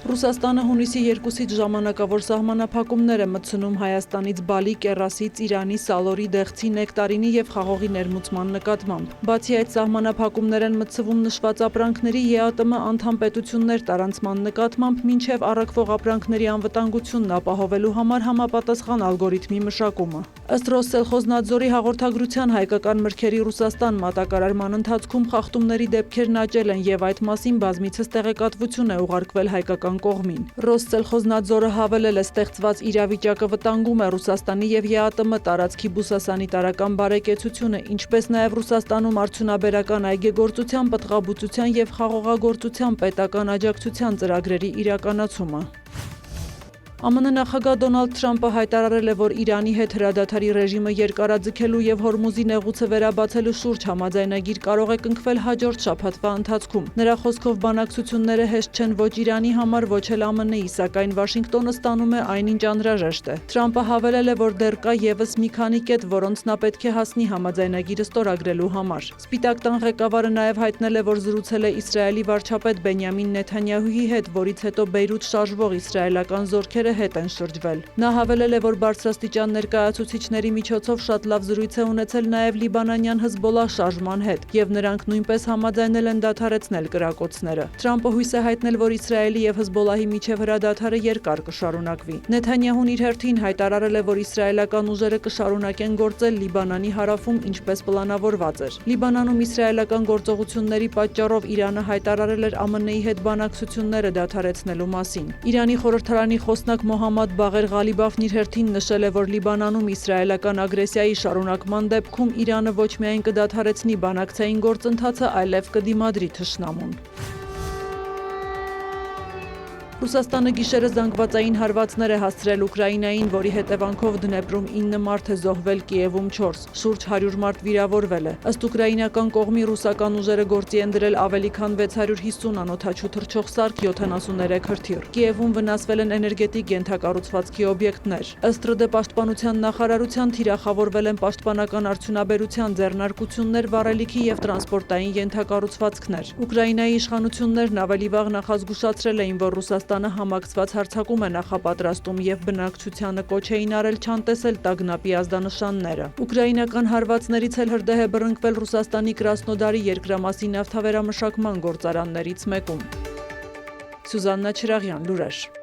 Ռուսաստանը հունիսի 2-ից ժամանակավոր սահմանափակումներ է մտցնում Հայաստանից Բալի, Կեռասից, Իրանի, Սալորի, Դեղցի, Նեկտարինի և Խաղողի ներմուծման նկատմամբ։ Բացի այդ սահմանափակումներ են մտցվում նշված ապրանքների ԵԱՏՄ անդամ պետություններ տարանցման նկատմամբ, մինչև առաքվող ապրանքների անվտանգությունն ապահովելու համար համապատասխան ալգորիթմի մշակումը։ Ըստ Ռոսսելխոզնադզորի հաղորդագրության հայկական մրգերի Ռուսաստան մատակարարման ընթացքում խախտումների դեպքերն աճել են և այդ մասին բազմիցս տեղեկատվություն է ուղարկվել հայկական կողմին։ Ռոսսելխոզնադզորը հավելել է ստեղծված իրավիճակը վտանգում է Ռուսաստանի և ԵԱՏՄ տարածքի բուսասանիտարական բարեկեցությունը, ինչպես նաև Ռուսաստանում արդյունաբերական այգեգործության, պտղաբուծության և խաղողագործության պետական աջակցության ծրագրերի իրականացումը։ ԱՄՆ նախագահ Դոնալդ Թրամփը հայտարարել է, որ Իրանի հետ հրադադարի ռեժիմը երկարաձգելու և Հորմուզի նեղուցը վերաբացելու շուրջ համաձայնագիր կարող է կնքվել հաջորդ շաբաթվա ընթացքում։ Նրա խոսքով բանակցությունները հեշտ չեն ոչ Իրանի համար, ոչ էլ ԱՄՆ-ի, սակայն Վաշինգտոնը ստանում է այն, ինչ անհրաժեշտ է։ Թրամփը հավելել է, որ դեռ կա ևս մի քանի կետ, որոնց նա պետք է հասնի համաձայնագիրը ստորագրելու համար։ Սպիտակ տան ղեկավարը նաև հայտնել է, որ զրուցել է Իսրայելի վարչապետ Բենյամին Նեթանյահուի հետ, որից հետո Բեյրութ շարժվող իսրայելական զորքերը հետ են շրջվել։ Նա հավելել է, որ բարձրաստիճան ներկայացուցիչների միջոցով շատ լավ զրույց է ունեցել նաև լիբանանյան Հզբոլլահ շարժման հետ, և նրանք նույնպես համաձայնել են դադարեցնել կրակոցները։ Թրամփը հույս է հայտնել, որ Իսրայելի և Հզբոլլահի միջև հրադադարը երկար կշարունակվի։ Նեթանյահուն իր հերթին հայտարարել է, որ իսրայելական ուժերը կշարունակեն գործել Լիբանանի հարավում, ինչպես պլանավորված էր։ Լիբանանում իսրայելական գործողությունների պատճառով Իրանը հայտարարել էր ԱՄՆ-ի հետ բանակցությունները դադարեցնելու մասին։ Իրանի խորհրդարանի խոսնակ Մոհամմադ Բաղեր Ղալիբաֆն իր հերթին նշել է, որ Լիբանանում իսրայելական ագրեսիայի շարունակման դեպքում Իրանը ոչ միայն կդադարեցնի բանակցային գործընթացը, այլև կդիմադրի թշնամուն։ Ռուսաստանը գիշերը զանգվածային հարվածներ է հասցրել Ուկրաինային, որի հետևանքով Դնեպրում 9 մարդ է զոհվել, Կիևում 4, շուրջ 100 մարդ վիրավորվել է։ Ըստ ուկրաինական կողմի ռուսական ուժերը գործի են դրել ավելի քան 650 անօդաչու թռչող սարք, 73 հրթիռ։ Կիևում վնասվել են էներգետիկ ենթակառուցվածքի օբյեկտներ։ Ըստ ՌԴ պաշտպանության նախարարության թիրախավորվել են պաշտպանական արդյունաբերության ձեռնարկություններ, վառելիքի և տրանսպորտային ենթակառուցվածքներ։ Ուկրաինայի իշխանություններն ավելի վաղ նախազգուշացրել էին, որ Ռուսաստանը համակցված հարձակում է նախապատրաստում և բնակչությանը կոչ էին արել չանտեսել տագնապի ազդանշանները։ Ուկրաինական հարվածներից էլ հրդեհ է բռնկվել Ռուսաստանի Կրասնոդարի երկրամասի նավթավերամշակման գործարաններից մեկում։ Սյուզաննա Չրաղյան, լուրեր։